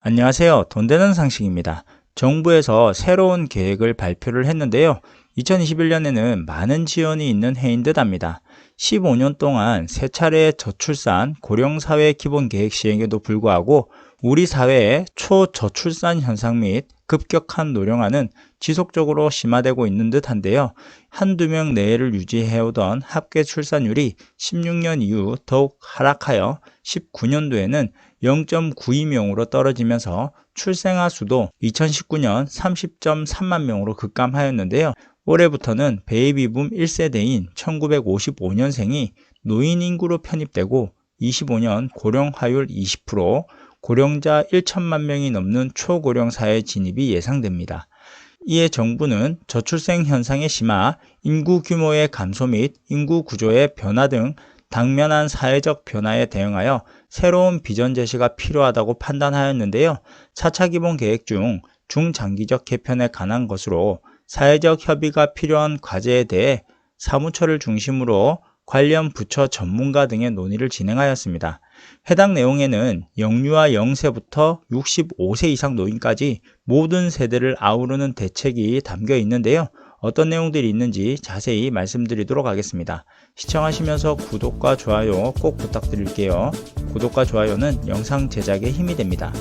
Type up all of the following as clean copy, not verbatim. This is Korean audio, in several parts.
안녕하세요. 돈 되는 상식입니다. 정부에서 새로운 계획을 발표를 했는데요. 2021년에는 많은 지원이 있는 해인 듯 합니다. 15년 동안 세 차례의 저출산 고령사회 기본계획 시행에도 불구하고 우리 사회의 초저출산 현상 및 급격한 노령화는 지속적으로 심화되고 있는 듯한데요. 한두 명 내외를 유지해오던 합계 출산율이 16년 이후 더욱 하락하여 19년도에는 0.92명으로 떨어지면서 출생아 수도 2019년 30.3만 명으로 급감하였는데요. 올해부터는 베이비붐 1세대인 1955년생이 노인 인구로 편입되고 25년 고령화율 20%, 고령자 1천만 명이 넘는 초고령 사회 진입이 예상됩니다. 이에 정부는 저출생 현상의 심화, 인구 규모의 감소 및 인구 구조의 변화 등 당면한 사회적 변화에 대응하여 새로운 비전 제시가 필요하다고 판단하였는데요. 4차 기본계획 중 중장기적 개편에 관한 것으로 사회적 협의가 필요한 과제에 대해 사무처를 중심으로 관련 부처 전문가 등의 논의를 진행하였습니다. 해당 내용에는 영유아 0세부터 65세 이상 노인까지 모든 세대를 아우르는 대책이 담겨 있는데요. 어떤 내용들이 있는지 자세히 말씀드리도록 하겠습니다. 시청하시면서 구독과 좋아요 꼭 부탁드릴게요. 구독과 좋아요는 영상 제작에 힘이 됩니다.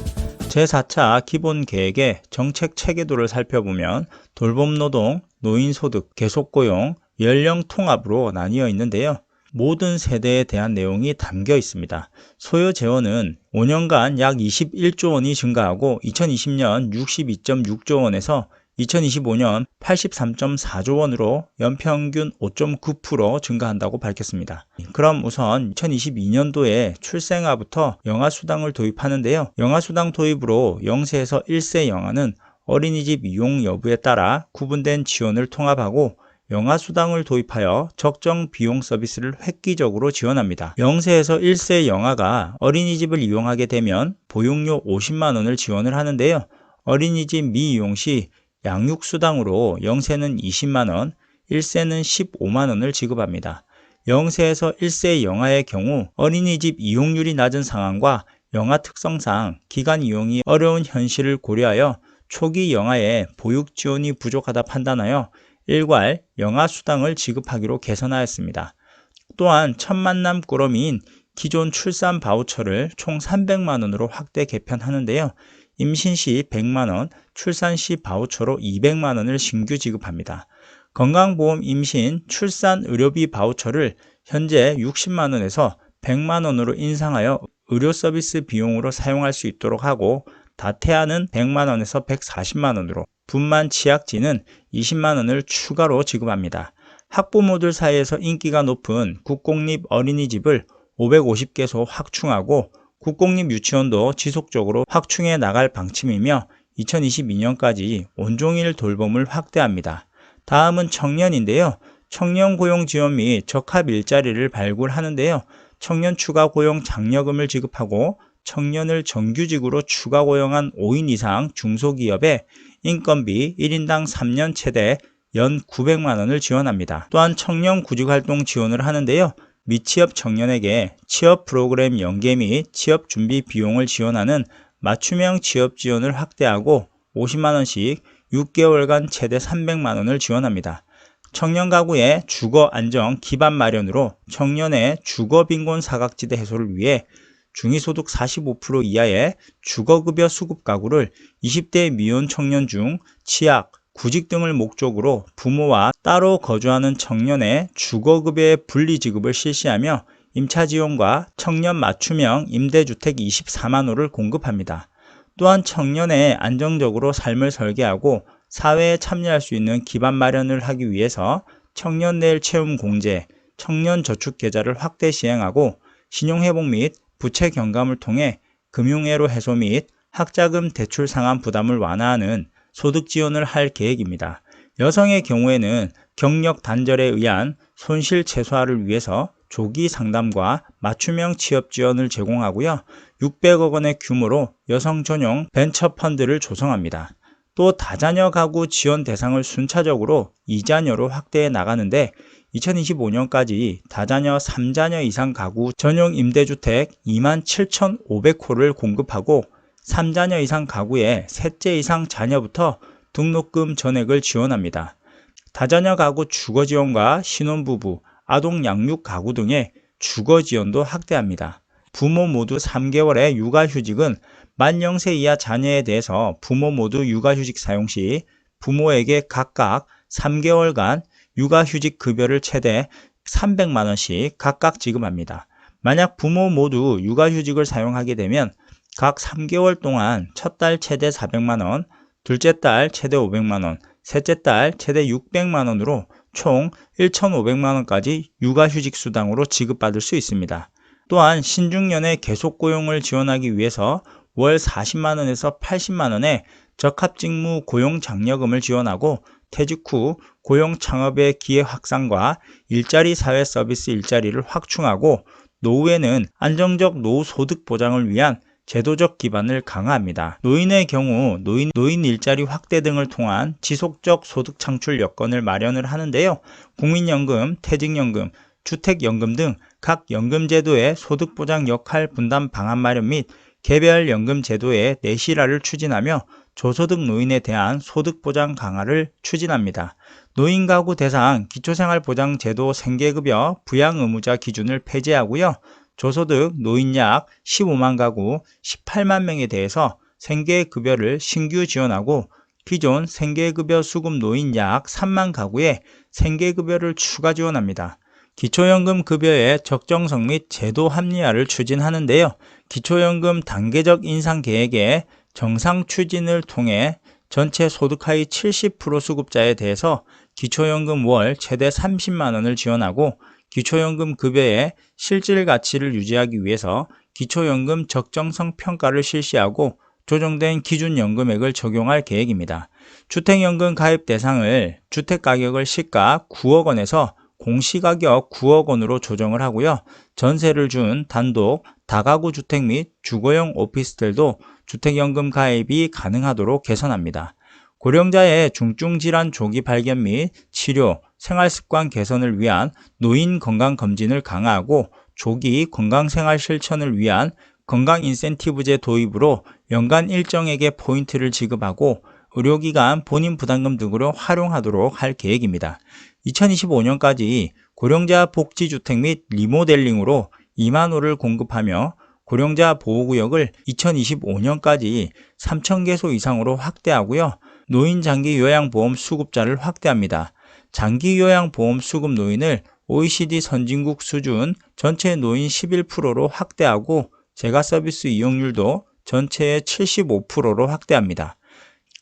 제4차 기본계획의 정책 체계도를 살펴보면 돌봄노동, 노인소득, 계속고용, 연령통합으로 나뉘어 있는데요. 모든 세대에 대한 내용이 담겨 있습니다. 소요 재원은 5년간 약 21조 원이 증가하고 2020년 62.6조 원에서 2025년 83.4조 원으로 연평균 5.9% 증가한다고 밝혔습니다. 그럼 우선 2022년도에 출생아부터 영아수당을 도입하는데요. 영아수당 도입으로 0세에서 1세 영아는 어린이집 이용 여부에 따라 구분된 지원을 통합하고 영아수당을 도입하여 적정 비용 서비스를 획기적으로 지원합니다. 0세에서 1세 영아가 어린이집을 이용하게 되면 보육료 50만 원을 지원을 하는데요. 어린이집 미이용 시 양육수당으로 0세는 20만 원, 1세는 15만 원을 지급합니다. 0세에서 1세 영아의 경우 어린이집 이용률이 낮은 상황과 영아 특성상 기간 이용이 어려운 현실을 고려하여 초기 영아의 보육 지원이 부족하다 판단하여 일괄 영아수당을 지급하기로 개선하였습니다. 또한 첫 만남 꾸러미인 기존 출산 바우처를 총 300만 원으로 확대 개편하는데요. 임신 시 100만 원, 출산 시 바우처로 200만 원을 신규 지급합니다. 건강보험 임신, 출산 의료비 바우처를 현재 60만 원에서 100만 원으로 인상하여 의료 서비스 비용으로 사용할 수 있도록 하고 다태아는 100만 원에서 140만 원으로 분만 치약지는 20만 원을 추가로 지급합니다. 학부모들 사이에서 인기가 높은 국공립 어린이집을 550개소 확충하고 국공립 유치원도 지속적으로 확충해 나갈 방침이며 2022년까지 온종일 돌봄을 확대합니다. 다음은 청년인데요. 청년 고용 지원 및 적합 일자리를 발굴하는데요. 청년 추가 고용 장려금을 지급하고 청년을 정규직으로 추가 고용한 5인 이상 중소기업에 인건비 1인당 3년 최대 연 900만 원을 지원합니다. 또한 청년 구직활동 지원을 하는데요. 미취업 청년에게 취업 프로그램 연계 및 취업 준비 비용을 지원하는 맞춤형 취업 지원을 확대하고 50만 원씩 6개월간 최대 300만 원을 지원합니다. 청년 가구의 주거 안정 기반 마련으로 청년의 주거 빈곤 사각지대 해소를 위해 중위소득 45% 이하의 주거급여 수급 가구를 20대 미혼 청년 중 취약, 구직 등을 목적으로 부모와 따로 거주하는 청년의 주거급여의 분리지급을 실시하며 임차지원과 청년 맞춤형 임대주택 24만 호를 공급합니다. 또한 청년의 안정적으로 삶을 설계하고 사회에 참여할 수 있는 기반 마련을 하기 위해서 청년내일 채움 공제, 청년저축계좌를 확대 시행하고 신용회복 및 부채 경감을 통해 금융애로 해소 및 학자금 대출 상환 부담을 완화하는 소득 지원을 할 계획입니다. 여성의 경우에는 경력 단절에 의한 손실 최소화를 위해서 조기 상담과 맞춤형 취업 지원을 제공하고요. 600억 원의 규모로 여성 전용 벤처 펀드를 조성합니다. 또 다자녀 가구 지원 대상을 순차적으로 2자녀로 확대해 나가는데 2025년까지 다자녀 3자녀 이상 가구 전용 임대주택 27,500호를 공급하고 3자녀 이상 가구의 셋째 이상 자녀부터 등록금 전액을 지원합니다. 다자녀 가구 주거 지원과 신혼부부, 아동 양육 가구 등의 주거 지원도 확대합니다. 부모 모두 3개월의 육아휴직은 만 0세 이하 자녀에 대해서 부모 모두 육아휴직 사용 시 부모에게 각각 3개월간 육아휴직 급여를 최대 300만 원씩 각각 지급합니다. 만약 부모 모두 육아휴직을 사용하게 되면 각 3개월 동안 첫 달 최대 400만 원, 둘째 달 최대 500만 원, 셋째 달 최대 600만 원으로 총 1,500만 원까지 육아휴직 수당으로 지급받을 수 있습니다. 또한 신중년의 계속 고용을 지원하기 위해서 월 40만 원에서 80만 원의 적합직무 고용 장려금을 지원하고 퇴직 후 고용 창업의 기회 확산과 일자리 사회 서비스 일자리를 확충하고 노후에는 안정적 노후 소득 보장을 위한 제도적 기반을 강화합니다. 노인의 경우 노인 일자리 확대 등을 통한 지속적 소득 창출 여건을 마련을 하는데요. 국민연금, 퇴직연금, 주택연금 등 각 연금제도의 소득보장 역할 분담 방안 마련 및 개별 연금 제도의 내실화를 추진하며 저소득 노인에 대한 소득보장 강화를 추진합니다. 노인 가구 대상 기초생활보장제도 생계급여 부양의무자 기준을 폐지하고요. 저소득 노인 약 15만 가구 18만 명에 대해서 생계급여를 신규 지원하고 기존 생계급여 수급 노인 약 3만 가구에 생계급여를 추가 지원합니다. 기초연금 급여의 적정성 및 제도 합리화를 추진하는데요. 기초연금 단계적 인상 계획의 정상 추진을 통해 전체 소득 하위 70% 수급자에 대해서 기초연금 월 최대 30만 원을 지원하고 기초연금 급여의 실질 가치를 유지하기 위해서 기초연금 적정성 평가를 실시하고 조정된 기준연금액을 적용할 계획입니다. 주택연금 가입 대상을 주택가격을 시가 9억 원에서 공시가격 9억 원으로 조정을 하고요. 전세를 준 단독 다가구 주택 및 주거용 오피스텔도 주택연금 가입이 가능하도록 개선합니다. 고령자의 중증질환 조기 발견 및 치료, 생활습관 개선을 위한 노인 건강검진을 강화하고 조기 건강생활 실천을 위한 건강 인센티브제 도입으로 연간 일정액의 포인트를 지급하고 의료기관 본인 부담금 등으로 활용하도록 할 계획입니다. 2025년까지 고령자 복지주택 및 리모델링으로 2만 호를 공급하며 고령자 보호구역을 2025년까지 3,000개소 이상으로 확대하고요. 노인 장기 요양보험 수급자를 확대합니다. 장기 요양보험 수급 노인을 OECD 선진국 수준 전체 노인 11%로 확대하고 재가 서비스 이용률도 전체의 75%로 확대합니다.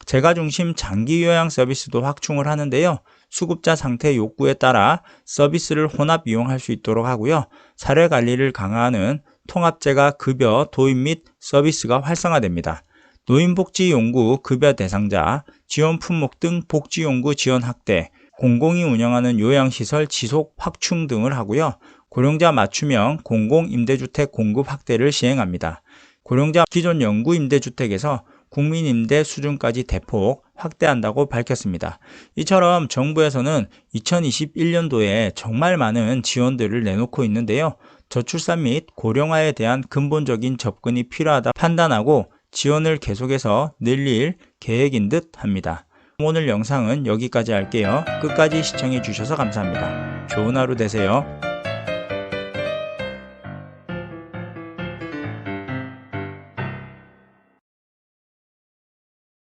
재가 중심 장기 요양 서비스도 확충을 하는데요. 수급자 상태 욕구에 따라 서비스를 혼합 이용할 수 있도록 하고요. 사례 관리를 강화하는 통합재가 급여 도입 및 서비스가 활성화됩니다. 노인복지용구 급여 대상자, 지원 품목 등 복지용구 지원 확대, 공공이 운영하는 요양시설 지속 확충 등을 하고요. 고령자 맞춤형 공공임대주택 공급 확대를 시행합니다. 고령자 기존 영구임대주택에서 국민임대 수준까지 대폭 확대한다고 밝혔습니다. 이처럼 정부에서는 2021년도에 정말 많은 지원들을 내놓고 있는데요. 저출산 및 고령화에 대한 근본적인 접근이 필요하다 판단하고 지원을 계속해서 늘릴 계획인 듯 합니다. 오늘 영상은 여기까지 할게요. 끝까지 시청해 주셔서 감사합니다. 좋은 하루 되세요.